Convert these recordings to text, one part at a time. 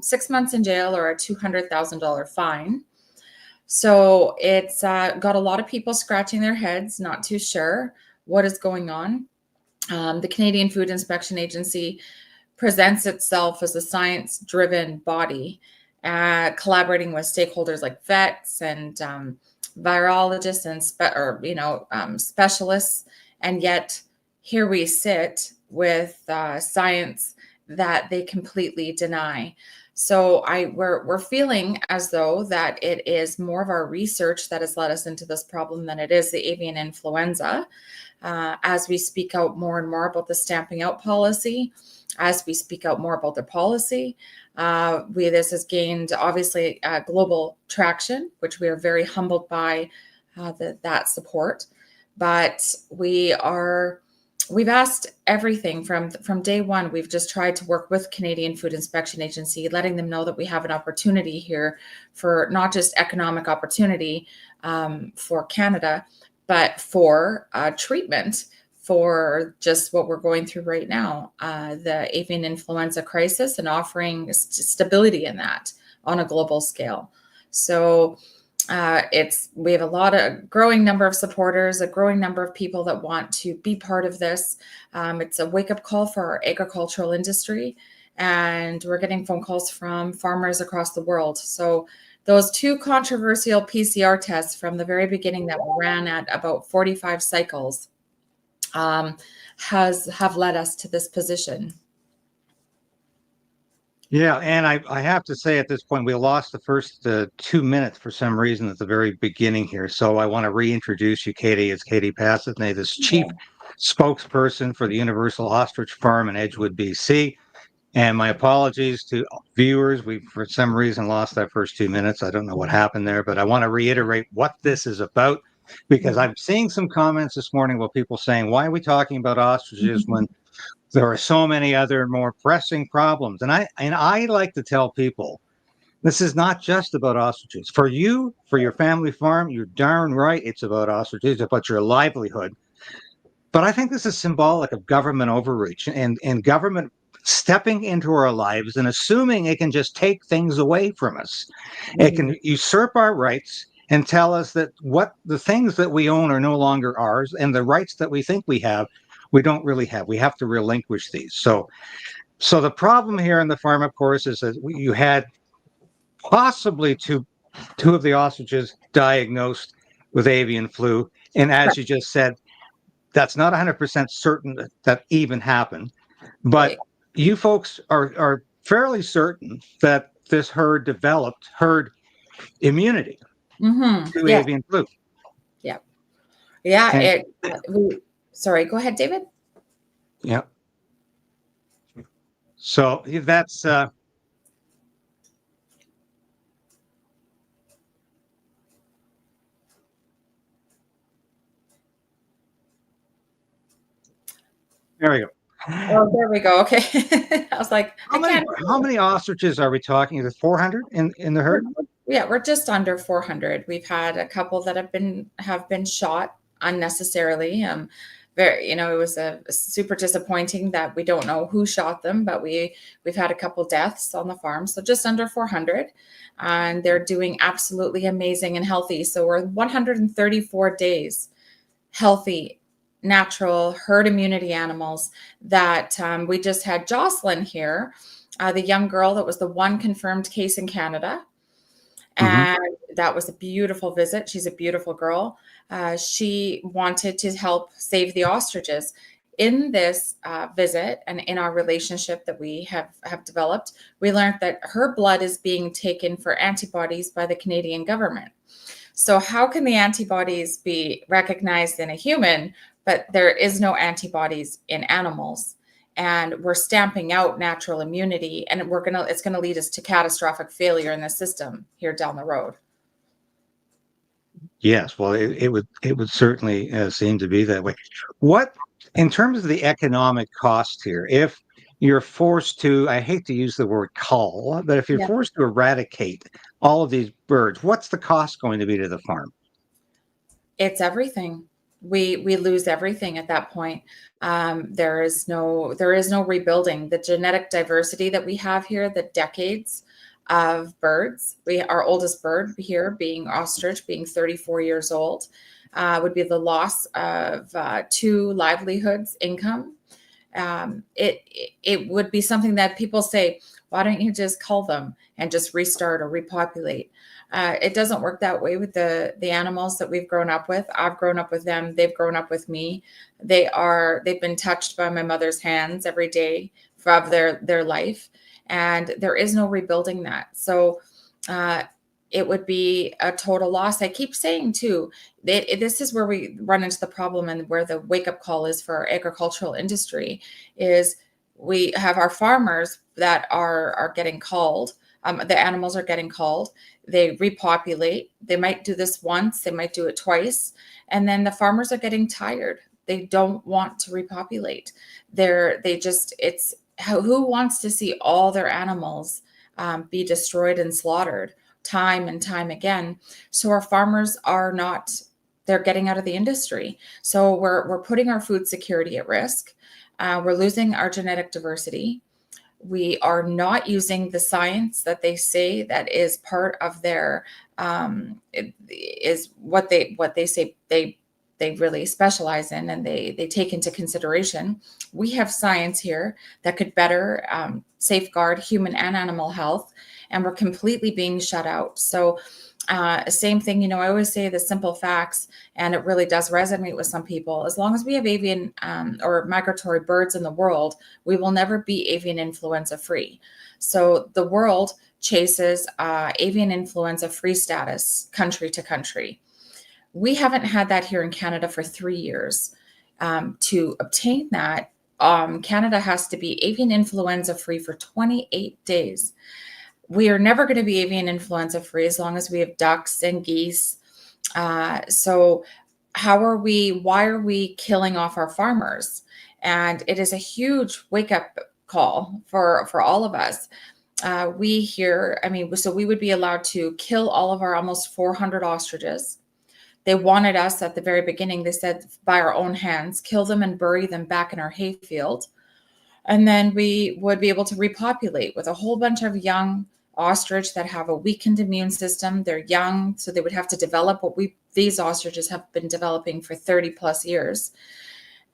6 months in jail or a $200,000 fine. So it's got a lot of people scratching their heads, not too sure what is going on. The Canadian Food Inspection Agency presents itself as a science-driven body, collaborating with stakeholders like vets and virologists and specialists, and yet here we sit with science that they completely deny. So we're feeling as though that it is more of our research that has led us into this problem than it is the avian influenza. As we speak out more and more about the stamping out policy, as we speak out more about the policy, this has gained obviously global traction, which we are very humbled by that support. But we've asked everything from day one. We've just tried to work with Canadian Food Inspection Agency, letting them know that we have an opportunity here for not just economic opportunity for Canada, but for treatment for just what we're going through right now, the avian influenza crisis, and offering stability in that on a global scale. So we have a growing number of supporters, a growing number of people that want to be part of this. It's a wake-up call for our agricultural industry, and we're getting phone calls from farmers across the world. So those two controversial PCR tests from the very beginning that ran at about 45 cycles have led us to this position. Yeah, and I have to say at this point, we lost the first 2 minutes for some reason at the very beginning here. So I want to reintroduce you, Katie. It's Katie Passathne, this chief spokesperson for the Universal Ostrich Farm in Edgewood, BC. And my apologies to viewers. We, for some reason, lost that first 2 minutes. I don't know what happened there, but I want to reiterate what this is about, because I'm seeing some comments this morning about people saying, why are we talking about ostriches when there are so many other more pressing problems? And I like to tell people, this is not just about ostriches. For you, for your family farm, you're darn right it's about ostriches, it's about your livelihood. But I think this is symbolic of government overreach and government stepping into our lives and assuming it can just take things away from us. It can usurp our rights and tell us that what the things that we own are no longer ours, and the rights that we think we have, we don't really have. We have to relinquish these. So the problem here in the farm, of course, is that you had possibly two of the ostriches diagnosed with avian flu. And as you just said, that's not 100% certain that even happened. But you folks are fairly certain that this herd developed herd immunity to avian flu. Yeah. Sorry, go ahead, David. Yeah. So that's there we go. Oh, there we go. Okay. I was like, how many ostriches are we talking? Is it 400 in the herd? Yeah, we're just under 400. We've had a couple that have been shot unnecessarily. It was super disappointing that we don't know who shot them, but we've had a couple deaths on the farm. So just under 400, and they're doing absolutely amazing and healthy. So we're 134 days healthy, natural herd immunity animals that we just had Jocelyn here, the young girl that was the one confirmed case in Canada. And that was a beautiful visit. She's a beautiful girl. She wanted to help save the ostriches. In this visit and in our relationship that we have developed, we learned that her blood is being taken for antibodies by the Canadian government. So how can the antibodies be recognized in a human, but there is no antibodies in animals? And we're stamping out natural immunity, and it's gonna lead us to catastrophic failure in the system here down the road. Yes, well, it would certainly seem to be that way. What, in terms of the economic cost here, if you're forced to, I hate to use the word cull, but if you're forced to eradicate all of these birds, what's the cost going to be to the farm? It's everything. we lose everything at that point. There is no rebuilding. The genetic diversity that we have here, the decades of birds. Our oldest bird here being ostrich, being 34 years old, would be the loss of 2 livelihoods income. It would be something that people say, why don't you just cull them and just restart or repopulate? It doesn't work that way with the animals that we've grown up with. I've grown up with them. They've grown up with me. They've been touched by my mother's hands every day of their life. And there is no rebuilding that. So it would be a total loss. I keep saying too, this is where we run into the problem, and where the wake-up call is for our agricultural industry is we have our farmers that are getting culled. The animals are getting culled. They repopulate. They might do this once, they might do it twice, and then the farmers are getting tired. They don't want to repopulate. Who wants to see all their animals be destroyed and slaughtered time and time again? So our farmers they're getting out of the industry. So we're putting our food security at risk. We're losing our genetic diversity. We are not using the science that they say that is part of their is what they say they really specialize in, and they take into consideration. We have science here that could better safeguard human and animal health, and we're completely being shut out. So same thing, I always say the simple facts, and it really does resonate with some people. As long as we have avian or migratory birds in the world, we will never be avian influenza free. So the world chases avian influenza free status country to country. We haven't had that here in Canada for 3 years. To obtain that, Canada has to be avian influenza free for 28 days. We are never going to be avian influenza free as long as we have ducks and geese. So why are we killing off our farmers? And it is a huge wake-up call for all of us. So we would be allowed to kill all of our almost 400 ostriches. They wanted us at the very beginning, they said, by our own hands, kill them and bury them back in our hayfield. And then we would be able to repopulate with a whole bunch of young ostrich that have a weakened immune system. They're young, so they would have to develop what these ostriches have been developing for 30 plus years.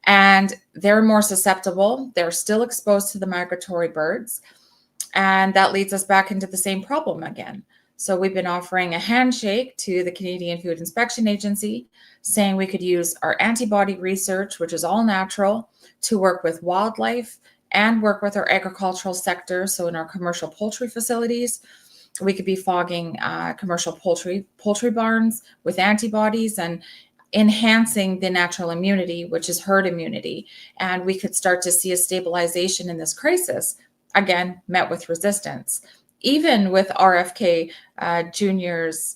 And they're more susceptible. They're still exposed to the migratory birds. And that leads us back into the same problem again. So we've been offering a handshake to the Canadian Food Inspection Agency, saying we could use our antibody research, which is all natural, to work with wildlife and work with our agricultural sector. So in our commercial poultry facilities, we could be fogging commercial poultry barns with antibodies and enhancing the natural immunity, which is herd immunity. And we could start to see a stabilization in this crisis, again, met with resistance. Even with RFK Jr.'s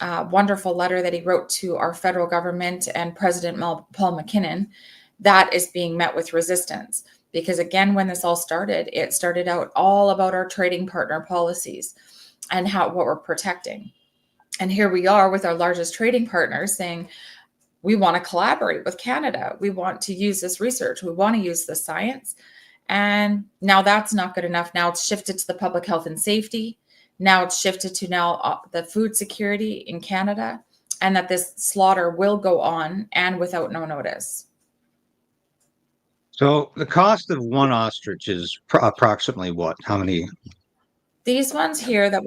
wonderful letter that he wrote to our federal government and President Paul McKinnon, that is being met with resistance. Because again, when this all started, it started out all about our trading partner policies and what we're protecting. And here we are with our largest trading partners saying, we want to collaborate with Canada. We want to use this research. We want to use the science. And now that's not good enough. Now it's shifted to the public health and safety. Now it's shifted to the food security in Canada, and that this slaughter will go on and without no notice. So the cost of one ostrich is approximately what? How many? These ones here that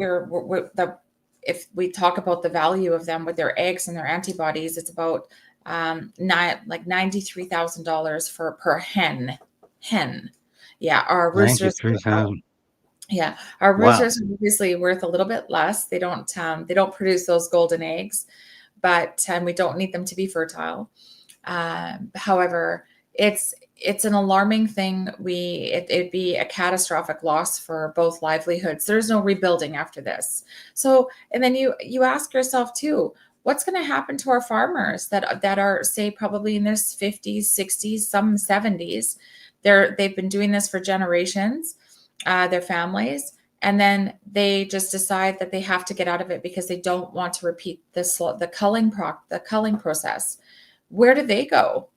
if we talk about the value of them with their eggs and their antibodies, it's about $93,000 per hen. Yeah, our roosters. Yeah, our roosters are obviously worth a little bit less. They don't produce those golden eggs, but we don't need them to be fertile. However, it's an alarming thing. It'd be a catastrophic loss for both livelihoods. There's no rebuilding after this. So, and then you ask yourself too, what's going to happen to our farmers that are, say, probably in their 50s, 60s, some 70s? They've been doing this for generations, their families, and then they just decide that they have to get out of it because they don't want to repeat the culling process. where do they go?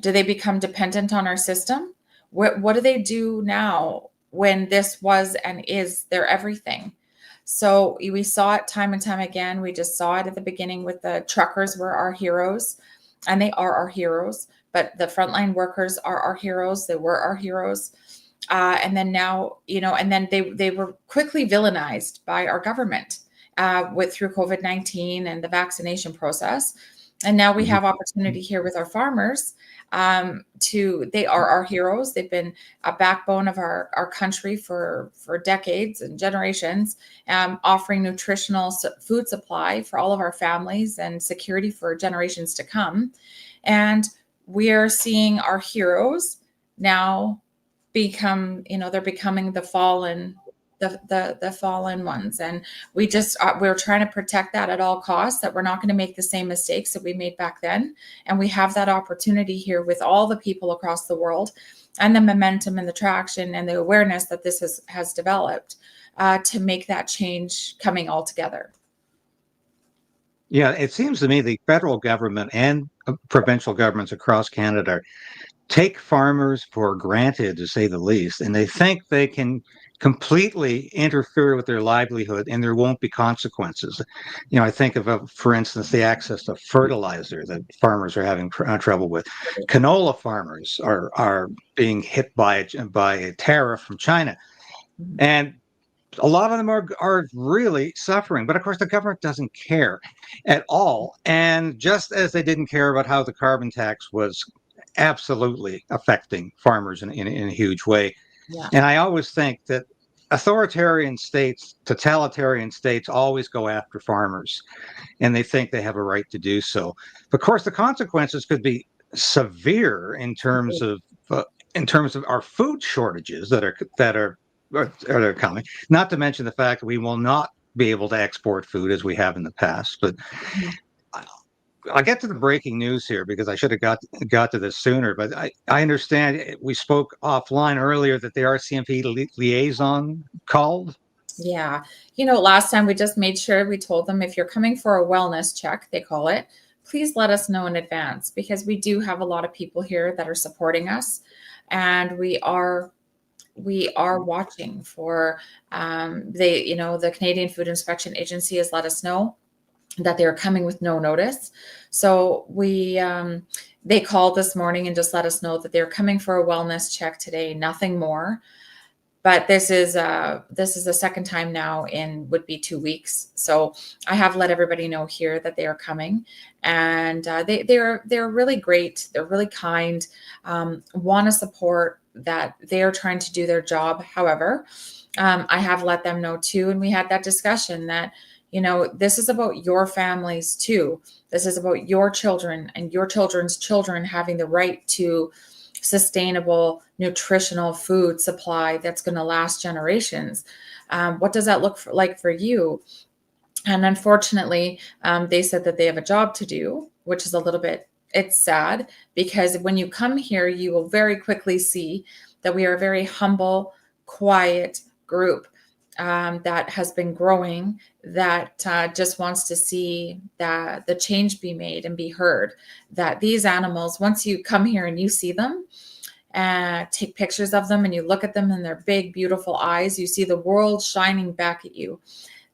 Do they become dependent on our system? What do they do now when this was and is their everything? So we saw it time and time again. We just saw it at the beginning with the truckers were our heroes, and they are our heroes. But the frontline workers are our heroes. They were our heroes. And then now, and then they were quickly villainized by our government through COVID-19 and the vaccination process. And now we have opportunity here with our farmers they are our heroes. They've been a backbone of our country for decades and generations, offering nutritional food supply for all of our families and security for generations to come. And we are seeing our heroes now become, they're becoming the fallen ones. And we're trying to protect that at all costs, that we're not going to make the same mistakes that we made back then. And we have that opportunity here with all the people across the world, and the momentum and the traction and the awareness that this has developed to make that change coming all together. Yeah, it seems to me the federal government and provincial governments across Canada take farmers for granted, to say the least, and they think they can completely interfere with their livelihood and there won't be consequences. I think of, for instance, the access to fertilizer that farmers are having trouble with. Canola farmers are being hit by a tariff from China. And a lot of them are really suffering. But of course, the government doesn't care at all. And just as they didn't care about how the carbon tax was absolutely affecting farmers in a huge way. Yeah. And I always think that authoritarian states, totalitarian states always go after farmers, and they think they have a right to do so. But of course, the consequences could be severe in terms of our food shortages that are coming. Not to mention the fact that we will not be able to export food as we have in the past. But I'll get to the breaking news here because I should have got to this sooner. But I understand we spoke offline earlier that the RCMP liaison called. Yeah. Last time we just made sure we told them, if you're coming for a wellness check, they call it, please let us know in advance, because we do have a lot of people here that are supporting us, and we are watching for the Canadian Food Inspection Agency has let us know that they're coming with no notice. So they called this morning and just let us know that they're coming for a wellness check today, nothing more. But this is the second time now in would be 2 weeks. So I have let everybody know here that they are coming, and they're really great. They're really kind, want to support, that they are trying to do their job. However, I have let them know too, and we had that discussion that, this is about your families too. This is about your children and your children's children having the right to sustainable, nutritional food supply that's going to last generations. What does that look like for you? And unfortunately, they said that they have a job to do, which is it's sad, because when you come here, you will very quickly see that we are a very humble, quiet group that has been growing, that just wants to see that the change be made and be heard. That these animals, once you come here and you see them, take pictures of them, and you look at them in their big, beautiful eyes, you see the world shining back at you.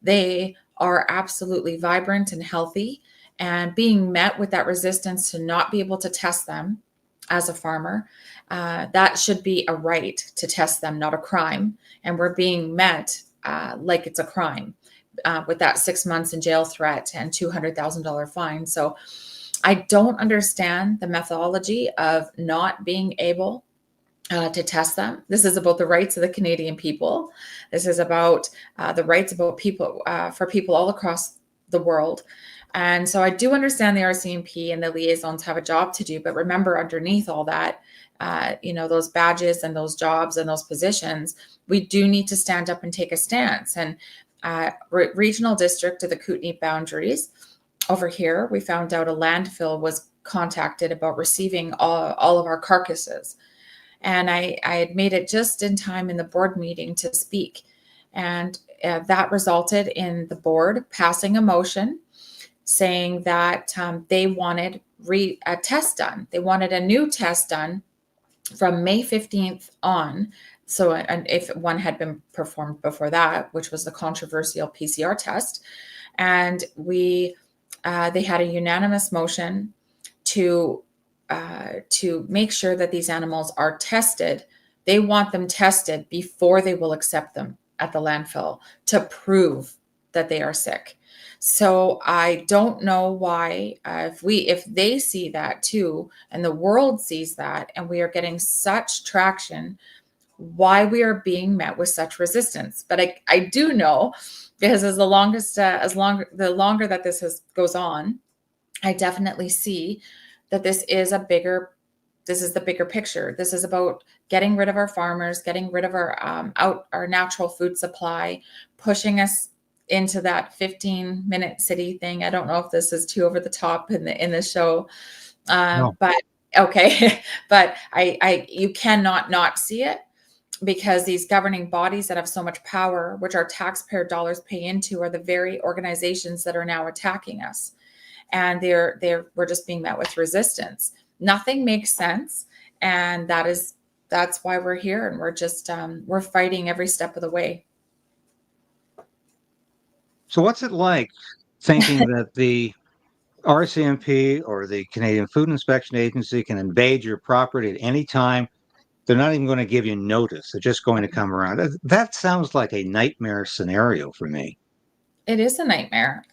They are absolutely vibrant and healthy, and being met with that resistance to not be able to test them as a farmer, that should be a right to test them, not a crime. And we're being met like it's a crime with that 6 months in jail threat and $200,000 fine. So I don't understand the methodology of not being able to test them. This is about the rights of the Canadian people. This is about the rights about people for people all across the world. And so I do understand the RCMP and the liaisons have a job to do, but remember, underneath all that, those badges and those jobs and those positions, we do need to stand up and take a stance. And regional district of the Kootenay boundaries over here, we found out a landfill was contacted about receiving all of our carcasses. And I had made it just in time in the board meeting to speak. And that resulted in the board passing a motion saying that they wanted a test done. They wanted a new test done from May 15th on. So, and if one had been performed before that, which was the controversial PCR test, and they had a unanimous motion to make sure that these animals are tested. They want them tested before they will accept them at the landfill to prove that they are sick. So I don't know why, if they see that too, and the world sees that, and we are getting such traction, why we are being met with such resistance. But I do know, because the longer that goes on, I definitely see that this is the bigger picture. This is about getting rid of our farmers, getting rid of our natural food supply, pushing us into that 15-minute city thing. I don't know if this is too over the top in the show, No. but okay. But you cannot not see it, because these governing bodies that have so much power, which our taxpayer dollars pay into, are the very organizations that are now attacking us. And we're just being met with resistance. Nothing makes sense. And that's why we're here. And we're just, we're fighting every step of the way. So what's it like thinking that the RCMP or the Canadian Food Inspection Agency can invade your property at any time? They're not even going to give you notice. They're just going to come around. That sounds like a nightmare scenario for me. It is a nightmare.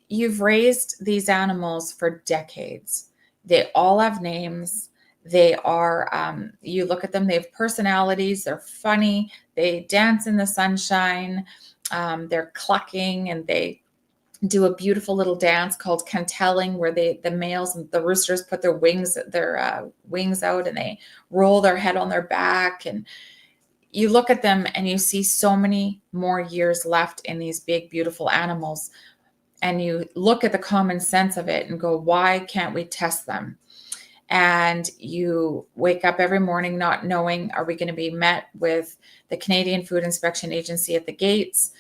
You've raised these animals for decades. They all have names. They are, you look at them, they have personalities. They're funny. They dance in the sunshine. They're clucking, and they do a beautiful little dance called culling, where the males and the roosters put their wings out, and they roll their head on their back. And you look at them and you see so many more years left in these big, beautiful animals. And you look at the common sense of it and go, why can't we test them? And you wake up every morning not knowing, are we going to be met with the Canadian Food Inspection Agency at the gates,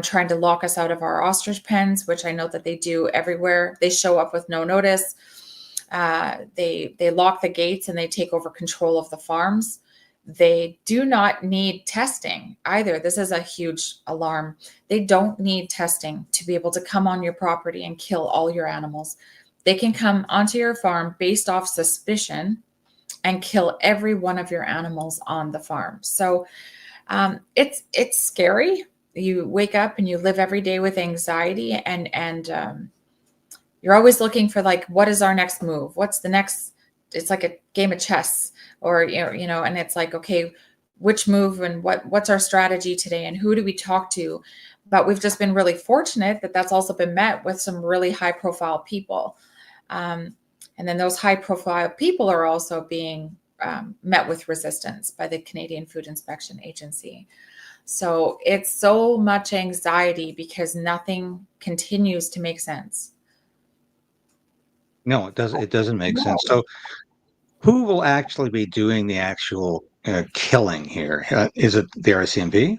trying to lock us out of our ostrich pens, which I know that they do everywhere. They show up with no notice. They lock the gates and they take over control of the farms. They do not need testing either. This is a huge alarm. They don't need testing to be able to come on your property and kill all your animals. They can come onto your farm based off suspicion and kill every one of your animals on the farm. So it's scary. You wake up and you live every day with anxiety, and you're always looking for, like, what is our next move? What's the next? It's like a game of chess, or and it's like, okay, which move and what's our strategy today, and who do we talk to? But we've just been really fortunate that that's also been met with some really high profile people. And then those high profile people are also being met with resistance by the Canadian Food Inspection Agency. So it's so much anxiety because nothing continues to make sense. No, it doesn't make sense. So who will actually be doing the actual killing here? Is it the RCMP?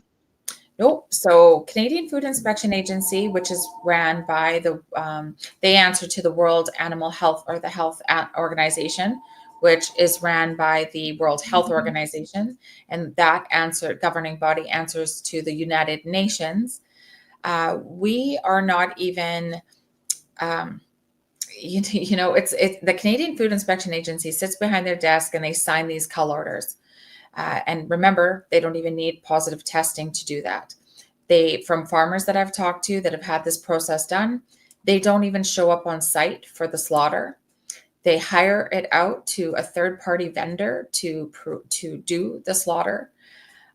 Nope. So Canadian Food Inspection Agency, which is ran by they answer to the World Animal Health, or the Health Organization, which is ran by the World Health Organization. And that governing body answers to the United Nations. We are not even, it's the Canadian Food Inspection Agency sits behind their desk and they sign these cull orders. And remember, they don't even need positive testing to do that. From farmers that I've talked to that have had this process done, they don't even show up on site for the slaughter. They hire it out to a third-party vendor to do the slaughter.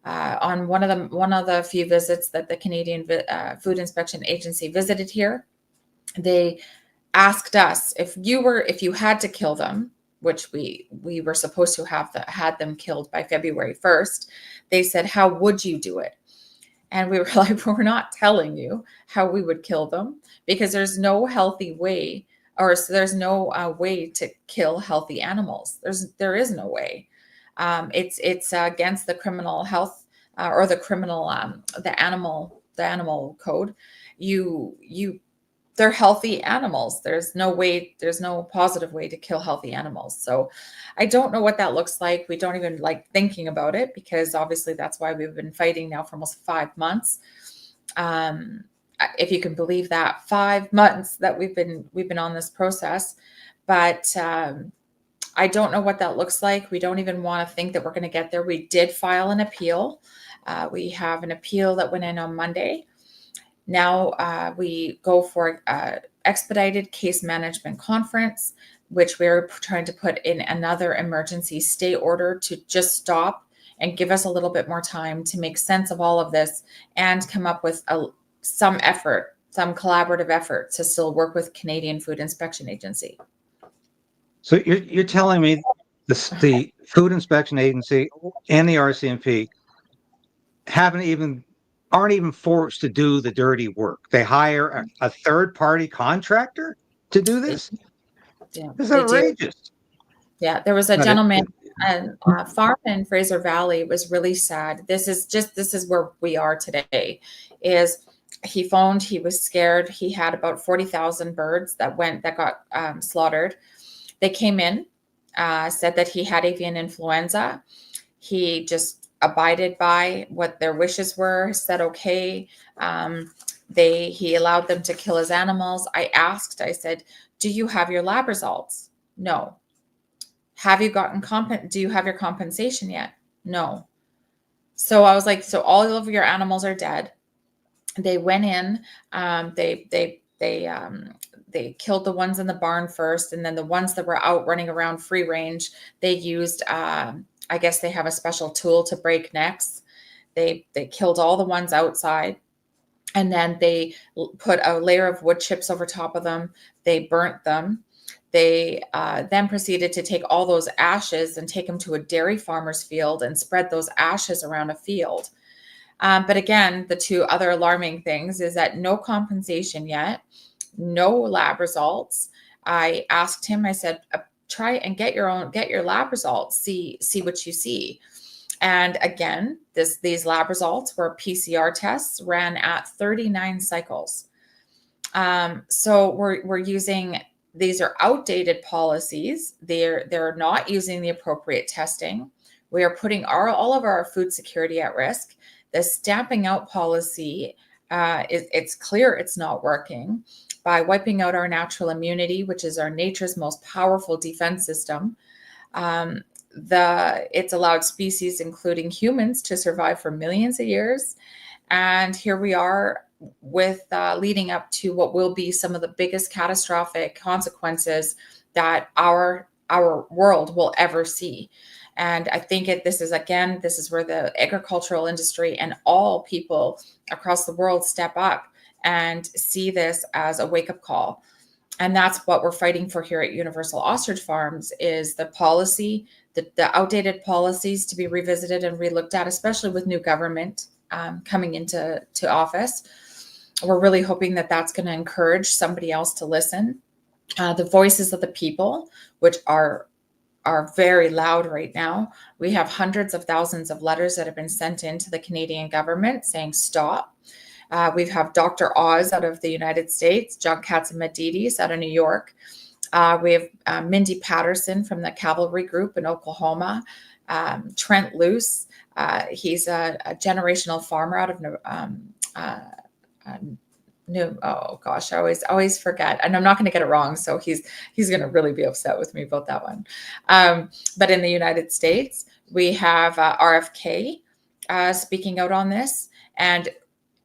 On one of the few visits that the Canadian Food Inspection Agency visited here, they asked us if you had to kill them, which we were supposed to have had them killed by February 1st. They said, how would you do it? And we were like, we're not telling you how we would kill them, because there's no healthy way, or there's no way to kill healthy animals. There is no way. It's against the criminal health or the criminal the animal code. You they're healthy animals. There's no positive way to kill healthy animals. So I don't know what that looks like. We don't even like thinking about it, because obviously that's why we've been fighting now for almost 5 months. If you can believe that, 5 months that we've been on this process. But I don't know what that looks like. We don't even want to think that we're going to get there. We did file an appeal. We have an appeal that went in on Monday. Now we go for expedited case management conference, which we're trying to put in another emergency stay order to just stop and give us a little bit more time to make sense of all of this and come up with some collaborative effort to still work with Canadian Food Inspection Agency. So you're telling me the Food Inspection Agency and the RCMP aren't even forced to do the dirty work. They hire a third-party contractor to do this? Yeah, It's they do. outrageous. Yeah, there was a gentleman and farm in Fraser Valley. It was really sad. This is where we are today. Is he phoned? He was scared. He had about 40,000 birds that got slaughtered. They came in, said that he had avian influenza. He just abided by what their wishes were, said okay. He allowed them to kill his animals. I said, do you have your lab results? No. Have you do you have your compensation yet? No. So I was like, so all of your animals are dead. They went in, they killed the ones in the barn first, and then the ones that were out running around free range, they used, I guess they have a special tool to break necks. They killed all the ones outside, and then they put a layer of wood chips over top of them. They burnt them. They then proceeded to take all those ashes and take them to a dairy farmer's field and spread those ashes around a field. But again, the two other alarming things is that no compensation yet, no lab results. I asked him, I said, try and get your lab results, see what you see. And again, these lab results were PCR tests ran at 39 cycles. So we're using, these are outdated policies. They're not using the appropriate testing. We are putting all of our food security at risk. The stamping out policy, it's clear it's not working. By wiping out our natural immunity, which is our nature's most powerful defense system, it's allowed species, including humans, to survive for millions of years. And here we are with leading up to what will be some of the biggest catastrophic consequences that our world will ever see. And I think this is where the agricultural industry and all people across the world step up and see this as a wake-up call. And that's what we're fighting for here at Universal Ostrich Farms, is the policy, the outdated policies to be revisited and relooked at, especially with new government coming into office. We're really hoping that that's going to encourage somebody else to listen. The voices of the people, which are very loud right now. We have hundreds of thousands of letters that have been sent in to the Canadian government saying stop. We have Dr. Oz out of the United States, John Catsimatidis out of New York. We have Mindy Patterson from the Cavalry Group in Oklahoma. Trent Luce, he's a generational farmer out of oh gosh, I always forget, and I'm not going to get it wrong. So he's going to really be upset with me about that one. But in the United States, we have RFK speaking out on this, and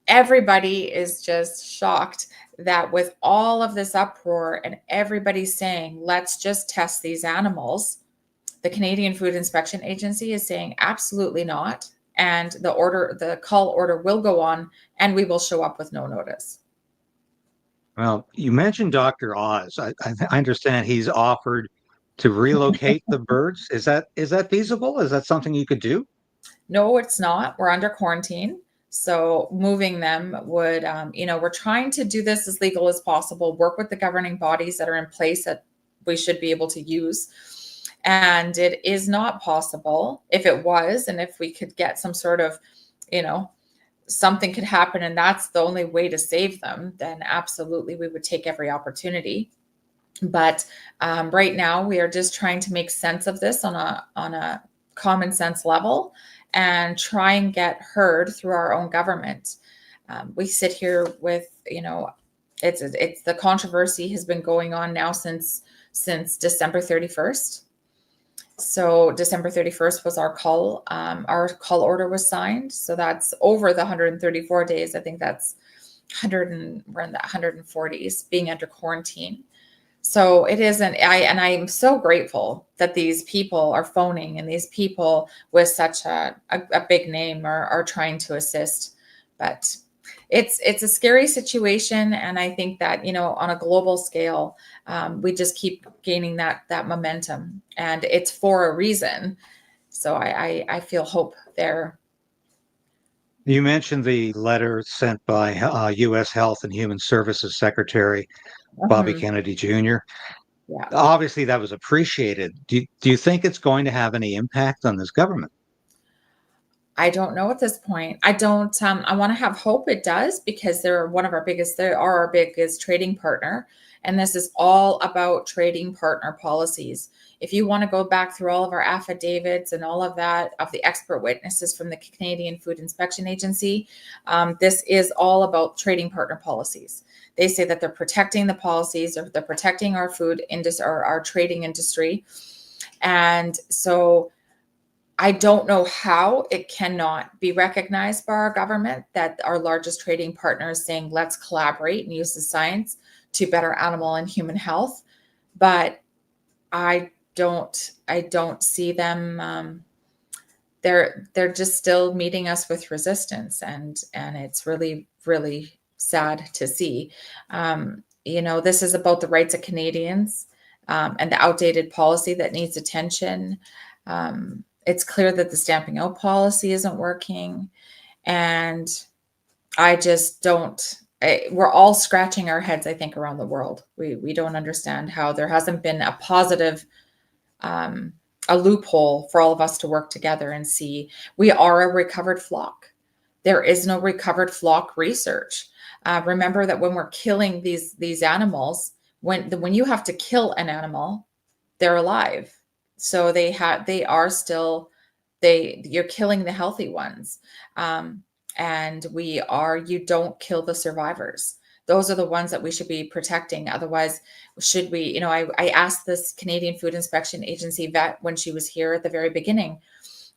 everybody is just shocked that with all of this uproar and everybody saying, let's just test these animals, the Canadian Food Inspection Agency is saying absolutely not. And the cull order will go on, and we will show up with no notice. Well, you mentioned Dr. Oz. I understand he's offered to relocate the birds. Is that feasible? Is that something you could do? No, it's not. We're under quarantine. So moving them would, we're trying to do this as legal as possible, work with the governing bodies that are in place that we should be able to use. And it is not possible. If it was, and if we could get some sort of, something could happen and that's the only way to save them, then absolutely we would take every opportunity. But right now we are just trying to make sense of this on a common sense level and try and get heard through our own government. We sit here with, it's the controversy has been going on now since December 31st. So December 31st was our cull order was signed. So that's over the 134 days. I think that's 100 and we're in the 140s being under quarantine. So it isn't, I'm so grateful that these people are phoning and these people with such a big name are trying to assist. But it's a scary situation. And I think that, on a global scale, we just keep gaining that momentum, and it's for a reason. So I feel hope there. You mentioned the letter sent by U.S. Health and Human Services Secretary Bobby Mhm. Kennedy Jr. Yeah. Obviously, that was appreciated. Do you think it's going to have any impact on this government? I don't know at this point. I don't, I want to have hope it does, because they are our biggest trading partner. And this is all about trading partner policies. If you want to go back through all of our affidavits and all of that, of the expert witnesses from the Canadian Food Inspection Agency, this is all about trading partner policies. They say that they're protecting the policies, or they're protecting our food industry, or our trading industry. And so I don't know how it cannot be recognized by our government that our largest trading partner is saying, let's collaborate and use the science to better animal and human health. But I don't see them. They're just still meeting us with resistance, and it's really, really sad to see. This is about the rights of Canadians, and the outdated policy that needs attention. It's clear that the stamping out policy isn't working, and I just don't. We're all scratching our heads, I think, around the world. We don't understand how there hasn't been a positive, a loophole for all of us to work together and see. We are a recovered flock. There is no recovered flock research. Remember that when we're killing these animals, when you have to kill an animal, they're alive. So you're killing the healthy ones. And you don't kill the survivors. Those are the ones that we should be protecting. Otherwise, should we, I asked this Canadian Food Inspection Agency vet when she was here at the very beginning,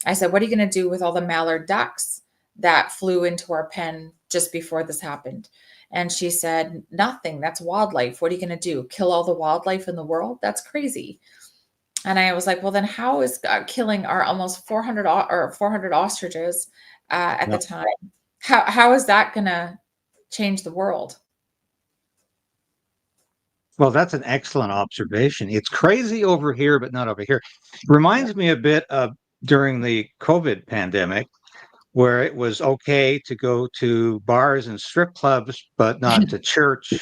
I said, what are you going to do with all the mallard ducks that flew into our pen just before this happened? And she said, nothing. That's wildlife. What are you going to do? Kill all the wildlife in the world? That's crazy. And I was like, well, then how is killing our almost 400 ostriches at the time? How is that going to change the world? Well, that's an excellent observation. It's crazy over here, but not over here. Reminds me a bit of during the COVID pandemic, where it was okay to go to bars and strip clubs, but not to church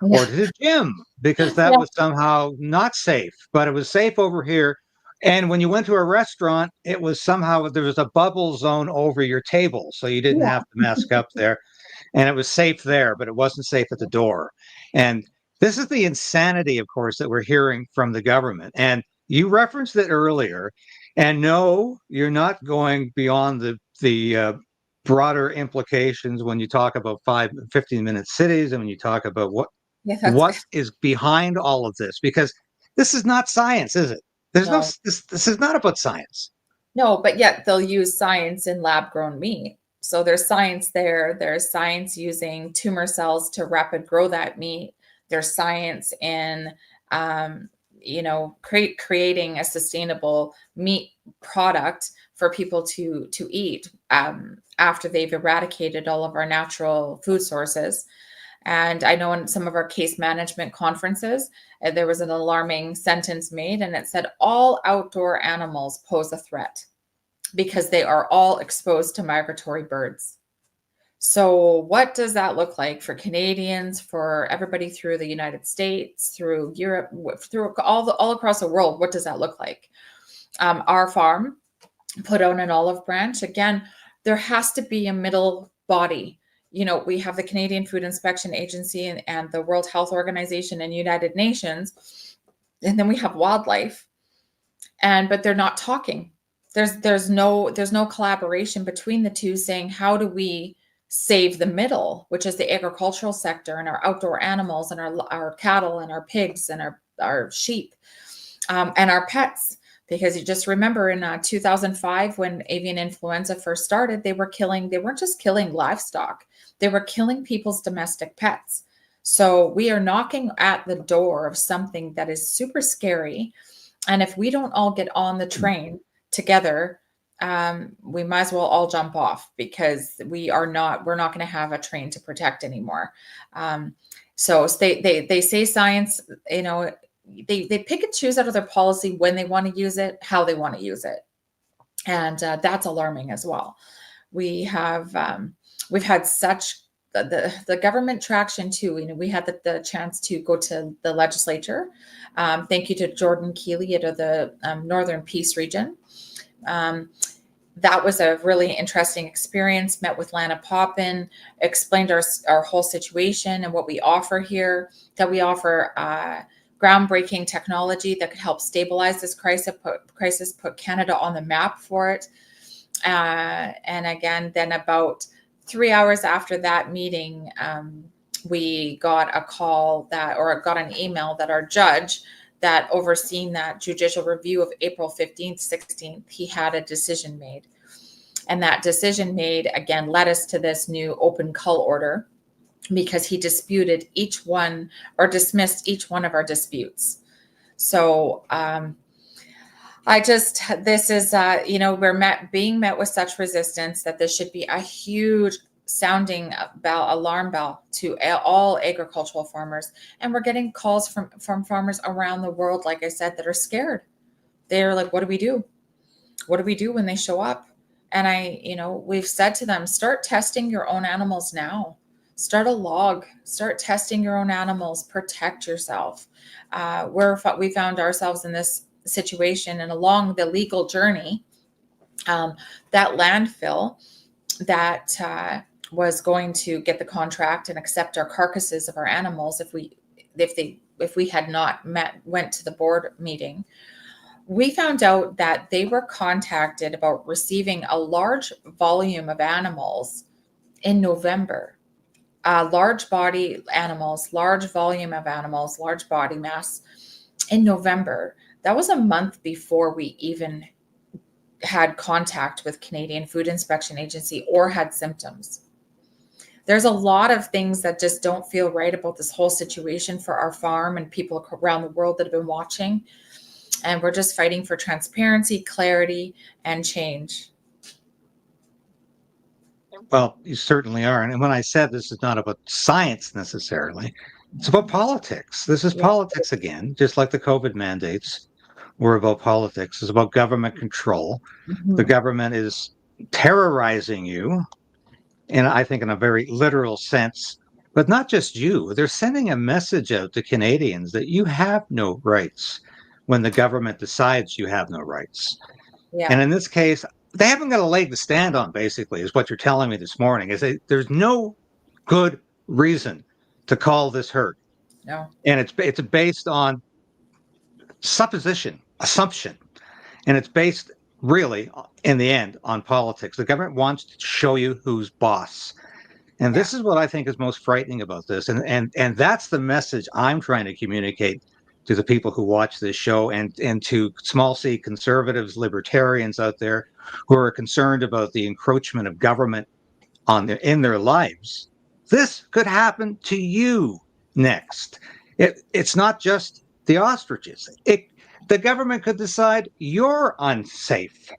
or Yeah. to the gym, because that Yeah. was somehow not safe. But it was safe over here. And when you went to a restaurant, it was somehow there was a bubble zone over your table, so you didn't have to mask up there. And it was safe there, but it wasn't safe at the door. And this is the insanity, of course, that we're hearing from the government. And you referenced it earlier. And no, you're not going beyond the broader implications when you talk about 15-minute cities, and when you talk about Yeah, that's what good. is behind all of this, because this is not science, is it? No, This is not about science. no, but yet they'll use science in lab grown meat. So there's science there. There's science using tumor cells to rapid grow that meat. There's science in, creating a sustainable meat product for people to eat after they've eradicated all of our natural food sources. And I know in some of our case management conferences, there was an alarming sentence made, and it said all outdoor animals pose a threat because they are all exposed to migratory birds. So what does that look like for Canadians, for everybody through the United States, through Europe, through all across the world? What does that look like? Our farm put out an olive branch. Again, there has to be a middle body. We have the Canadian Food Inspection Agency and the World Health Organization and United Nations, and then we have wildlife, but they're not talking. There's no collaboration between the two, saying how do we save the middle, which is the agricultural sector and our outdoor animals and our cattle and our pigs and our sheep, and our pets. Because you just remember in 2005, when avian influenza first started, they weren't just killing livestock, they were killing people's domestic pets. So we are knocking at the door of something that is super scary. And if we don't all get on the train together, we might as well all jump off, because we're not going to have a train to protect anymore. So they say science, they pick and choose out of their policy when they want to use it, how they want to use it. And that's alarming as well. We've had such the government traction too. We had the chance to go to the legislature. Thank you to Jordan Keeley out of the Northern Peace region. That was a really interesting experience. Met with Lana Poppin, explained our whole situation and what we offer here, that we offer groundbreaking technology that could help stabilize this crisis, put Canada on the map for it. And again, then about 3 hours after that meeting, we got got an email that our judge that overseen that judicial review of April 15th, 16th, he had a decision made. And that decision made, again, led us to this new open cull order, because he disputed each one or dismissed each one of our disputes. So this is, we're being met with such resistance that this should be a huge sounding alarm bell to all agricultural farmers. And we're getting calls from farmers around the world, like I said, that are scared. They're like, what do we do? What do we do when they show up? And we've said to them, start testing your own animals now. Start a log, start testing your own animals, protect yourself. We found ourselves in this situation, and along the legal journey, that landfill that was going to get the contract and accept our carcasses of our animals if we had not went to the board meeting, we found out that they were contacted about receiving a large volume of animals in November. Large body animals, large volume of animals, large body mass in November. That was a month before we even had contact with Canadian Food Inspection Agency or had symptoms. There's a lot of things that just don't feel right about this whole situation for our farm and people around the world that have been watching. And we're just fighting for transparency, clarity, and change. Well, you certainly are. And when I said this is not about science necessarily, it's about politics. This is politics again, just like the COVID mandates were about politics. It's about government control. Mm-hmm. The government is terrorizing you, and I think in a very literal sense, but not just you. They're sending a message out to Canadians that you have no rights when the government decides you have no rights. Yeah. And in this case, they haven't got a leg to stand on, basically, is what you're telling me this morning. There's no good reason to call this herd. No. And it's based on assumption. And it's based really, in the end, on politics. The government wants to show you who's boss. And this is what I think is most frightening about this. And that's the message I'm trying to communicate to the people who watch this show, and to small c conservatives, libertarians out there who are concerned about the encroachment of government in their lives. This could happen to you next. It's not just the ostriches. The government could decide you're unsafe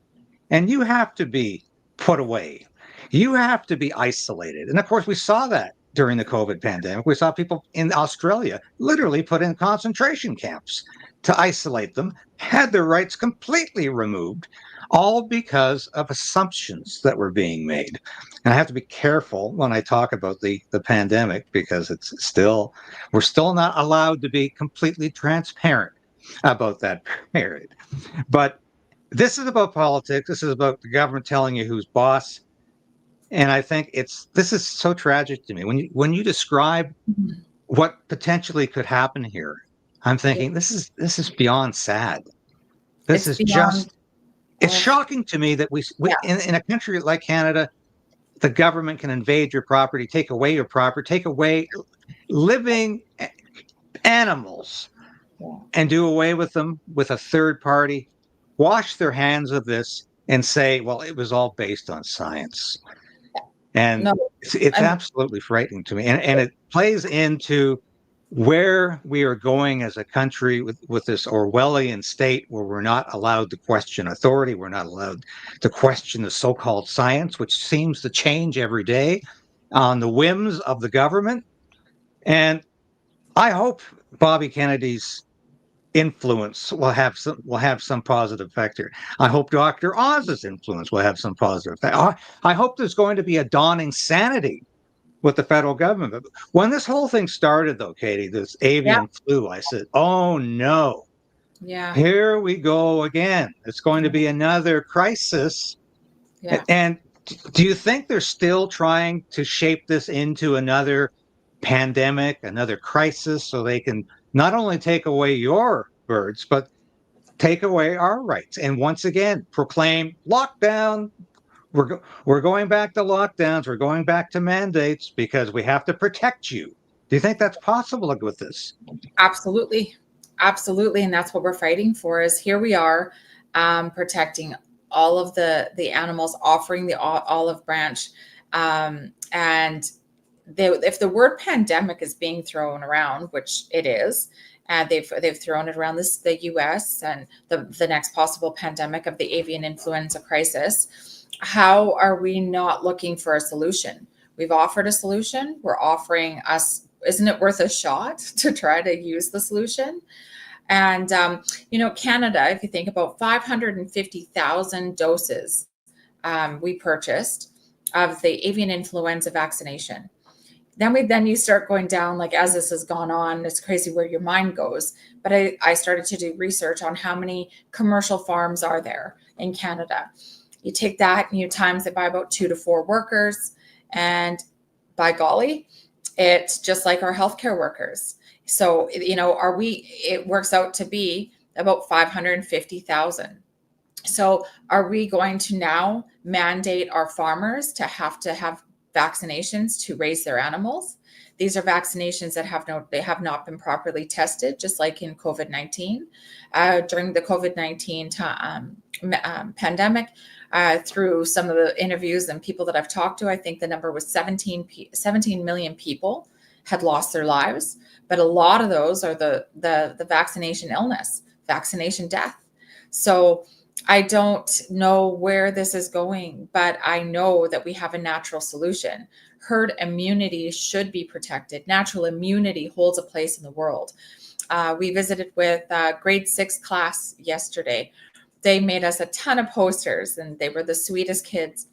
and you have to be put away. You have to be isolated. And of course, we saw that during the COVID pandemic. We saw people in Australia literally put in concentration camps to isolate them, had their rights completely removed, all because of assumptions that were being made. And I have to be careful when I talk about the pandemic, because we're still not allowed to be completely transparent about that period. But this is about politics. This is about the government telling you who's boss. And I think this is so tragic to me. When you describe Mhm. what potentially could happen here, I'm Yeah, thinking this is beyond sad. This it's is beyond just it's all. shocking to me that we Yeah, in a country like Canada, the government can invade your property, take away your property, take away living animals yeah. and do away with them with a third party, wash their hands of this and say, well, it was all based on science. And No, it's I'm absolutely frightening to me. And it plays into where we are going as a country with this Orwellian state where we're not allowed to question authority. We're not allowed to question the so-called science, which seems to change every day on the whims of the government. And I hope Bobby Kennedy's influence will have some positive effect here. I hope Dr. Oz's influence will have some positive effect. I hope there's going to be a dawning sanity with the federal government. But when this whole thing started, though, Katie, this yeah, avian flu, I said, "Oh no, yeah, here we go again. It's going to yeah, be another crisis." yeah. And do you think they're still trying to shape this into another pandemic, another crisis, so they can not only take away your birds, but take away our rights and once again proclaim lockdown. We're going back to lockdowns. We're going back to mandates because we have to protect you. Do you think that's possible with this? Absolutely. Absolutely. And that's what we're fighting for is here we are protecting all of the animals, offering the olive branch. And if the word pandemic is being thrown around, which it is, and they've thrown it around the U.S. and the next possible pandemic of the avian influenza crisis, how are we not looking for a solution? We've offered a solution. We're offering us. Isn't it worth a shot to try to use the solution? And Canada, if you think about 550,000 doses we purchased of the avian influenza vaccination. Then you start going down, like as this has gone on, it's crazy where your mind goes. But I started to do research on how many commercial farms are there in Canada. You take that and you times it by about 2 to 4 workers, and by golly, it's just like our healthcare workers. So it works out to be about 550,000. So are we going to now mandate our farmers to have vaccinations to raise their animals? These are vaccinations that have not been properly tested, just like in COVID-19. During the COVID-19 pandemic, through some of the interviews and people that I've talked to, I think the number was 17 million people had lost their lives. But a lot of those are the vaccination illness, vaccination death. So I don't know where this is going, but I know that we have a natural solution. Herd immunity should be protected. Natural immunity holds a place in the world. We visited with grade 6 class yesterday. They made us a ton of posters and they were the sweetest kids.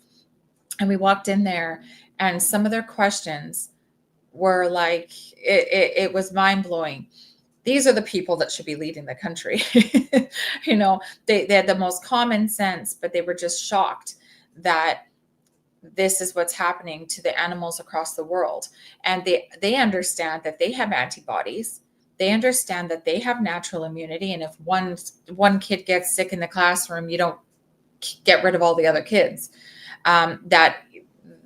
And we walked in there and some of their questions were like, it was mind blowing. These are the people that should be leading the country. They had the most common sense, but they were just shocked that this is what's happening to the animals across the world. And they understand that they have antibodies. They understand that they have natural immunity. And if one kid gets sick in the classroom, you don't get rid of all the other kids. That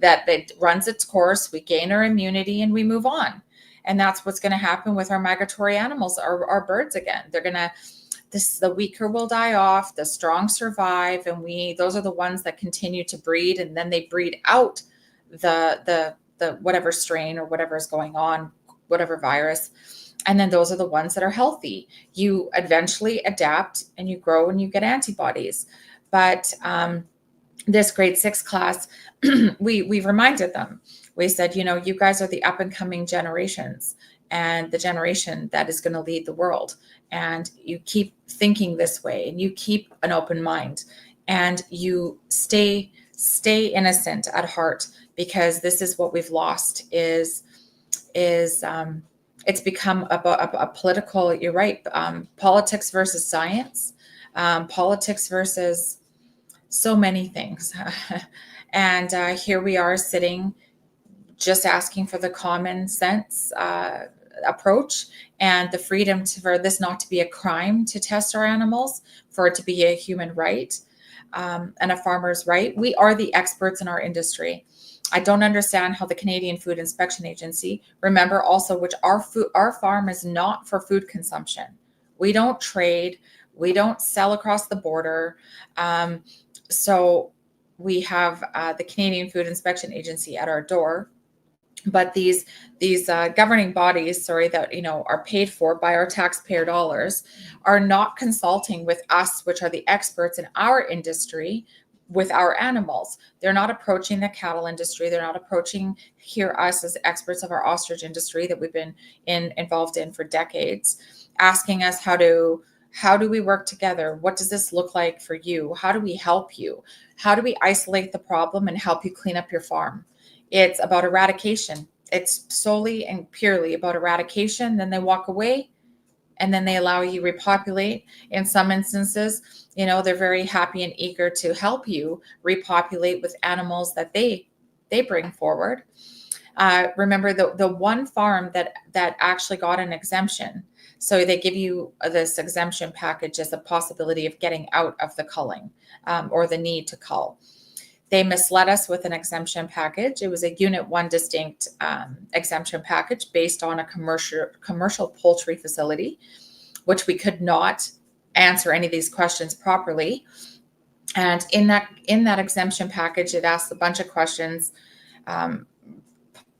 it runs its course, we gain our immunity and we move on. And that's what's going to happen with our migratory animals, our birds again. The weaker will die off, the strong survive, and those are the ones that continue to breed, and then they breed out the whatever strain or whatever is going on, whatever virus. And then those are the ones that are healthy. You eventually adapt and you grow and you get antibodies. But this grade 6 class, we reminded them. We said, you guys are the up and coming generations and the generation that is going to lead the world. And you keep thinking this way and you keep an open mind and you stay innocent at heart, because this is what we've lost is it's become a political, you're right, politics versus science, politics versus so many things. And here we are sitting, just asking for the common sense approach and the freedom for this not to be a crime to test our animals, for it to be a human right and a farmer's right. We are the experts in our industry. I don't understand how the Canadian Food Inspection Agency, remember also, which our farm is not for food consumption. We don't trade, we don't sell across the border. So we have the Canadian Food Inspection Agency at our door, but these governing bodies, that are paid for by our taxpayer dollars, are not consulting with us, which are the experts in our industry, with our animals. They're not approaching the cattle industry. They're not approaching us as experts of our ostrich industry that we've been involved in for decades, asking us how do we work together? What does this look like for you? How do we help you? How do we isolate the problem and help you clean up your farm? It's about eradication. It's solely and purely about eradication. Then they walk away, and then they allow you repopulate. In some instances, they're very happy and eager to help you repopulate with animals that they bring forward. Remember the one farm that actually got an exemption. So they give you this exemption package as a possibility of getting out of the culling or the need to cull. They misled us with an exemption package. It was a Unit 1 distinct exemption package based on a commercial poultry facility, which we could not answer any of these questions properly. And in that exemption package, it asked a bunch of questions,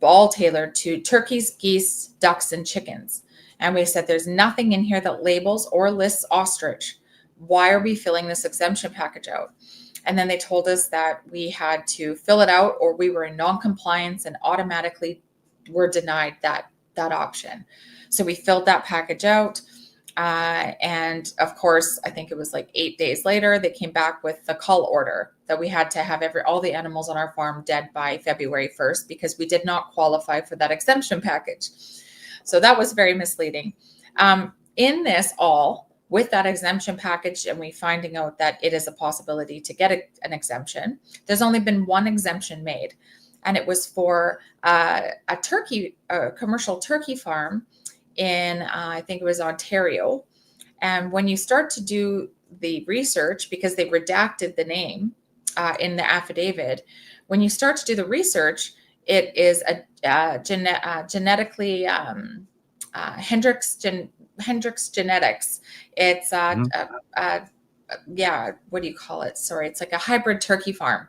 all tailored to turkeys, geese, ducks, and chickens. And we said, there's nothing in here that labels or lists ostrich. Why are we filling this exemption package out? And then they told us that we had to fill it out or we were in non-compliance and automatically were denied that option. So we filled that package out. And of course, I think it was like 8 days later, they came back with the cull order that we had to have all the animals on our farm dead by February 1st because we did not qualify for that exemption package. So that was very misleading. In this all, with that exemption package and we finding out that it is a possibility to get an exemption, there's only been one exemption made. And it was for a commercial turkey farm in, I think it was Ontario. And when you start to do the research, because they redacted the name in the affidavit, when you start to do the research, it is a genetically Hendrix genetics. It's what do you call it? Sorry, it's like a hybrid turkey farm.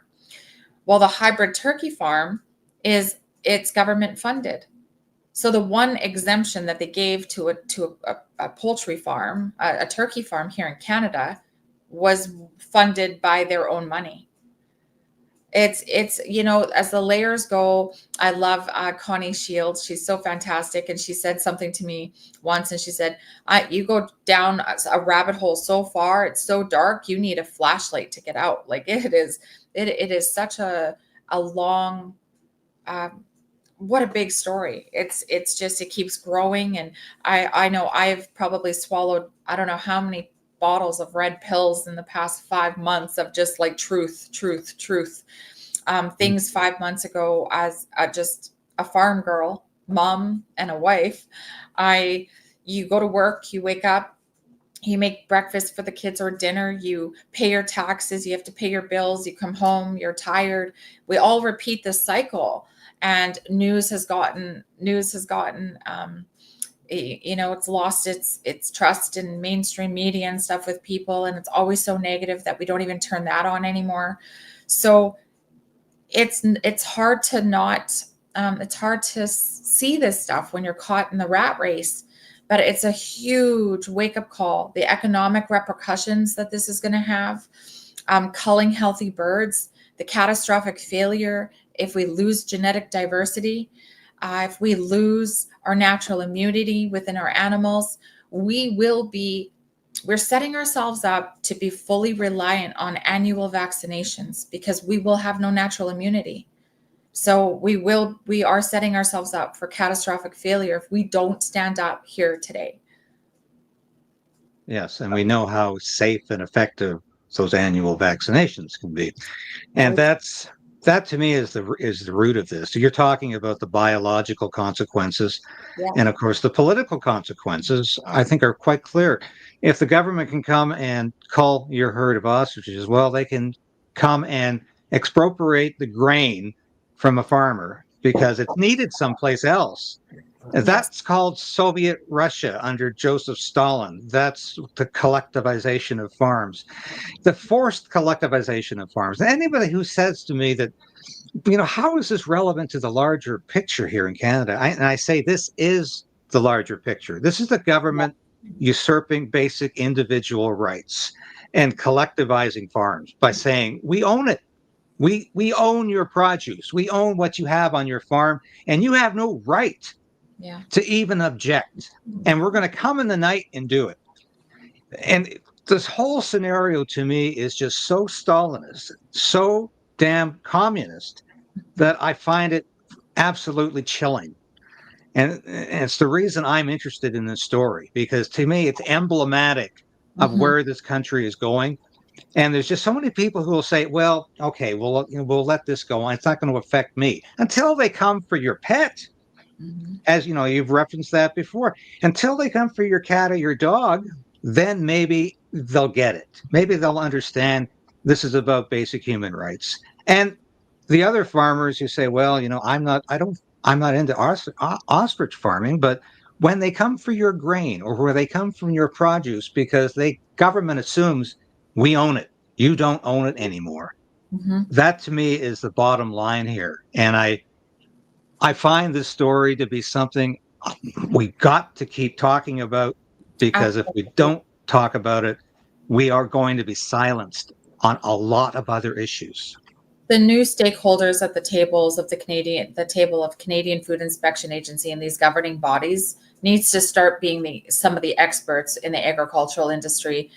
Well, the hybrid turkey farm it's government funded. So the one exemption that they gave to a poultry farm, a turkey farm here in Canada, was funded by their own money. It's as the layers go, I love Connie Shields. She's so fantastic. And she said something to me once, and she said, you go down a rabbit hole so far, it's so dark, you need a flashlight to get out. Like it is such a long, what a big story. It's just, it keeps growing. And I know I've probably swallowed, I don't know how many bottles of red pills in the past 5 months of just like truth. Things 5 months ago as just a farm girl, mom, and a wife. You go to work, you wake up, you make breakfast for the kids or dinner, you pay your taxes, you have to pay your bills, you come home, you're tired. We all repeat this cycle, and news has gotten it's lost its trust in mainstream media and stuff with people, and it's always so negative that we don't even turn that on anymore. So it's hard to not it's hard to see this stuff when you're caught in the rat race, but it's a huge wake-up call. The economic repercussions that this is going to have, culling healthy birds, the catastrophic failure if we lose genetic diversity, if we lose our natural immunity within our animals, we're setting ourselves up to be fully reliant on annual vaccinations because we will have no natural immunity. So we are setting ourselves up for catastrophic failure if we don't stand up here today. Yes, and we know how safe and effective those annual vaccinations can be. And that's that to me is the root of this. So you're talking about the biological consequences, Yeah. and of course the political consequences. I think are quite clear. If the government can come and cull your herd of ostriches, well, they can come and expropriate the grain from a farmer because it's needed someplace else. Yes. That's called Soviet Russia under Joseph Stalin. That's the collectivization of farms, the forced collectivization of farms. Anybody who says to me that, how is this relevant to the larger picture here in Canada? And I say this is the larger picture. This is the Yeah. government usurping basic individual rights and collectivizing farms by saying, we own it. We own your produce. We own what you have on your farm, and you have no right Yeah. to even object. And we're going to come in the night and do it. And this whole scenario to me is just so Stalinist, so damn communist that I find it absolutely chilling. And it's the reason I'm interested in this story, because to me, it's emblematic of Hmm. where this country is going. And there's just so many people who will say, well, okay, we'll let this go on. It's not going to affect me until they come for your pet. Hmm. As you know, you've referenced that before. Until they come for your cat or your dog, then maybe they'll get it. Maybe they'll understand this is about basic human rights. And the other farmers who say, well, I'm not into ostrich farming, but when they come for your grain or where they come from your produce, because government assumes we own it, you don't own it anymore. Hmm. That to me is the bottom line here. And I find this story to be something we got to keep talking about, because if we Absolutely. don't talk about it, we are going to be silenced on a lot of other issues. The new stakeholders at the table of Canadian Food Inspection Agency and these governing bodies needs to start being some of the experts in the agricultural industry,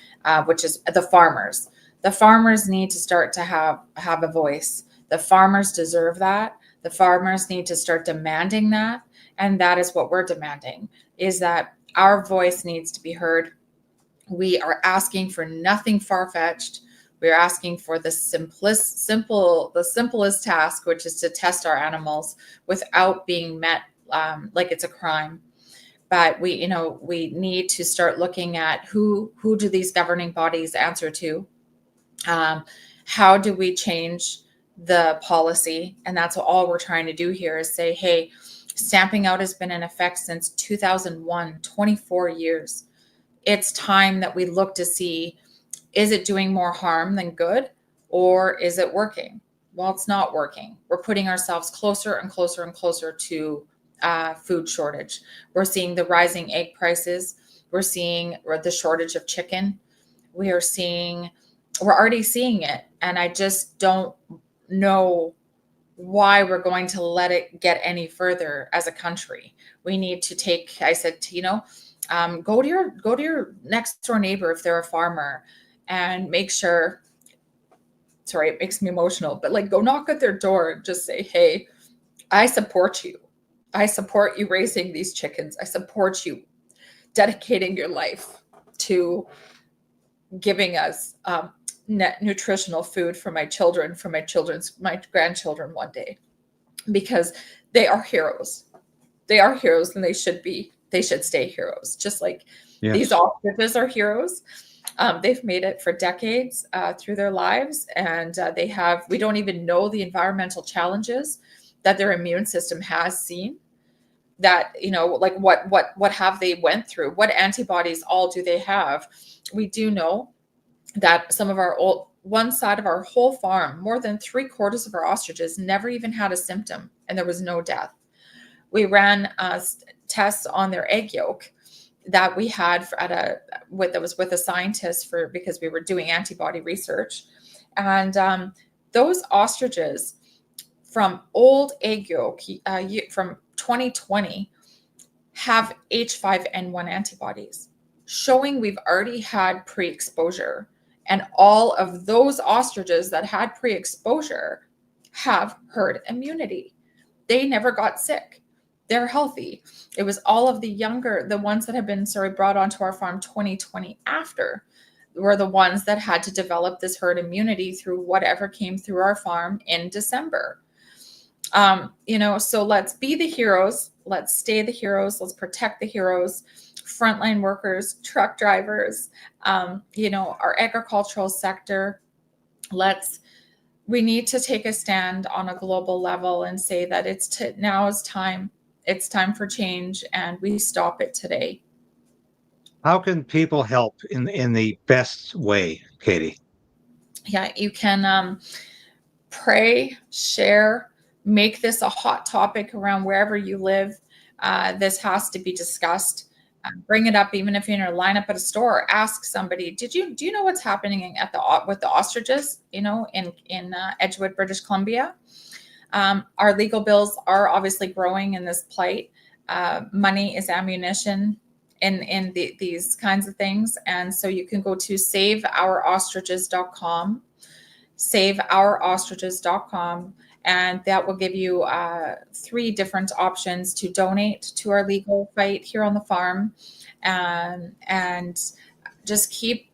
which is the farmers. The farmers need to start to have a voice. The farmers deserve that. The farmers need to start demanding that, and that is what we're demanding: is that our voice needs to be heard. We are asking for nothing far-fetched. We're asking for the simplest task, which is to test our animals without being met like it's a crime. But we need to start looking at who do these governing bodies answer to. How do we change the policy? And that's all we're trying to do here is say, hey, stamping out has been in effect since 2001, 24 years. It's time that we look to see, is it doing more harm than good, or is it working? Well, it's not working. We're putting ourselves closer and closer and closer to food shortage. We're seeing the rising egg prices. We're seeing the shortage of chicken. We're already seeing it. And I just don't know why we're going to let it get any further as a country. We need to take, I said, go to your next door neighbor if they're a farmer, and make sure. Sorry, it makes me emotional, but like, go knock at their door and just say, hey, I support you. I support you raising these chickens. I support you dedicating your life to giving us net nutritional food for my children, for my grandchildren one day, because they are heroes. They are heroes, and they should stay heroes, just like these Yes. ostriches are heroes. They've made it for decades through their lives, and we don't even know the environmental challenges that their immune system has seen. That, like, what have they went through? What antibodies all do they have? We do know that one side of our whole farm, more than 3/4 of our ostriches never even had a symptom, and there was no death. We ran tests on their egg yolk that we had that was with a scientist because we were doing antibody research, and those ostriches from old egg yolk from 2020 have H5N1 antibodies, showing we've already had pre-exposure, and all of those ostriches that had pre-exposure have herd immunity. They never got sick. They're healthy. It was all of the ones that have been, brought onto our farm 2020 after. were the ones that had to develop this herd immunity through whatever came through our farm in December. So let's be the heroes. Let's stay the heroes. Let's protect the heroes, frontline workers, truck drivers, our agricultural sector. We need to take a stand on a global level and say that now is time. It's time for change, and we stop it today. How can people help in the best way, Katie? Yeah, you can pray, share, make this a hot topic around wherever you live. This has to be discussed. Bring it up, even if you're in a lineup at a store. Ask somebody, do you know what's happening with the ostriches? In Edgewood, British Columbia. Our legal bills are obviously growing in this plight. Money is ammunition in these kinds of things, and so you can go to saveourostriches.com, saveourostriches.com, and that will give you 3 different options to donate to our legal fight here on the farm, and just keep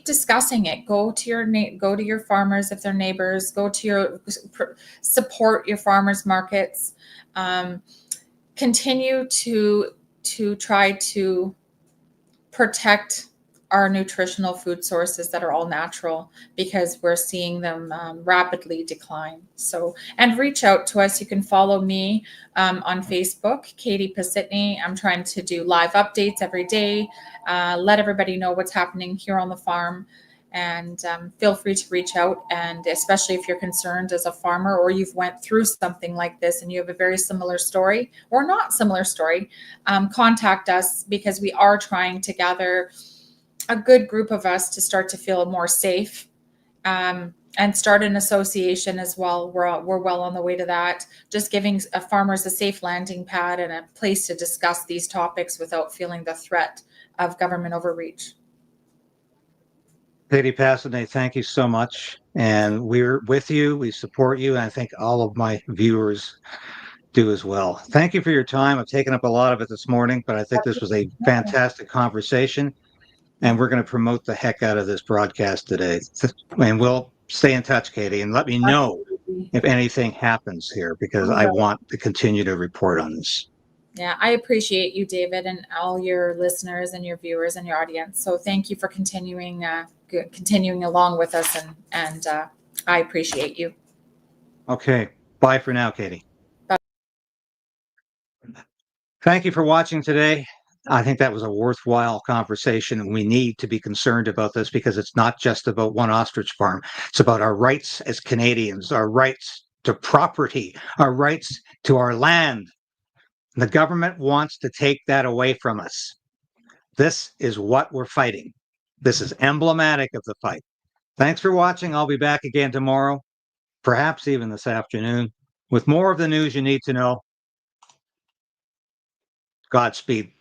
discussing it. Go to your farmers if they're neighbors. Go to support your farmers markets. Continue to try to protect our nutritional food sources that are all natural, because we're seeing them rapidly decline. And reach out to us. You can follow me on Facebook, Katie Pasitney. I'm trying to do live updates every day, let everybody know what's happening here on the farm, and feel free to reach out. And especially if you're concerned as a farmer, or you've went through something like this and you have a very similar story or not similar story, contact us, because we are trying to gather a good group of us to start to feel more safe, and start an association as well. We're well on the way to that. Just giving farmers a safe landing pad and a place to discuss these topics without feeling the threat of government overreach. Katie Passathne, thank you so much. And we're with you. We support you. And I think all of my viewers do as well. Thank you for your time. I've taken up a lot of it this morning, but I think this was a fantastic conversation. And we're going to promote the heck out of this broadcast today. And we'll stay in touch, Katie, and let me know if anything happens here, because I want to continue to report on this. Yeah, I appreciate you, David, and all your listeners and your viewers and your audience. So thank you for continuing along with us, and I appreciate you. Okay. Bye for now, Katie. Bye. Thank you for watching today. I think that was a worthwhile conversation, and we need to be concerned about this, because it's not just about one ostrich farm. It's about our rights as Canadians, our rights to property, our rights to our land. The government wants to take that away from us. This is what we're fighting. This is emblematic of the fight. Thanks for watching. I'll be back again tomorrow, perhaps even this afternoon, with more of the news you need to know. Godspeed.